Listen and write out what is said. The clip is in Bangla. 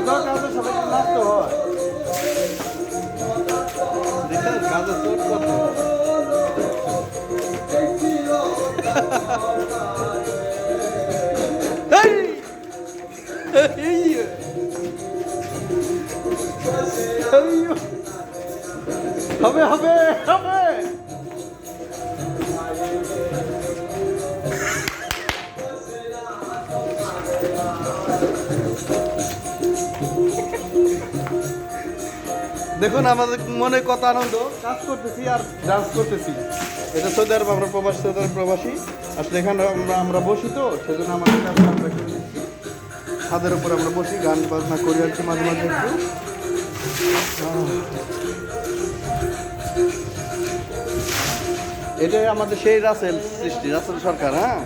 দাও কাজের সাথে একটু নাচতে হয়। দেখেন কাজের চোট কত। এই! এই! এই! হবে হবে হবে। দেখুন আমাদের মনে কত আনন্দ, কাজ করতেছি আর ডান্স করতেছি। এটা সৌদি আরব, আমরা প্রবাসী, সৌদি আরব প্রবাসী। আসলে এখানে আমরা বসি তো, সেজন্য আমাদের কাছে আমরা একটু ছাদের উপর আমরা বসি, গান বাজনা করি আর কি মাঝে মাঝে একটু। এটাই আমাদের সেই রাসেল সৃষ্টি, রাসেল সরকার। হ্যাঁ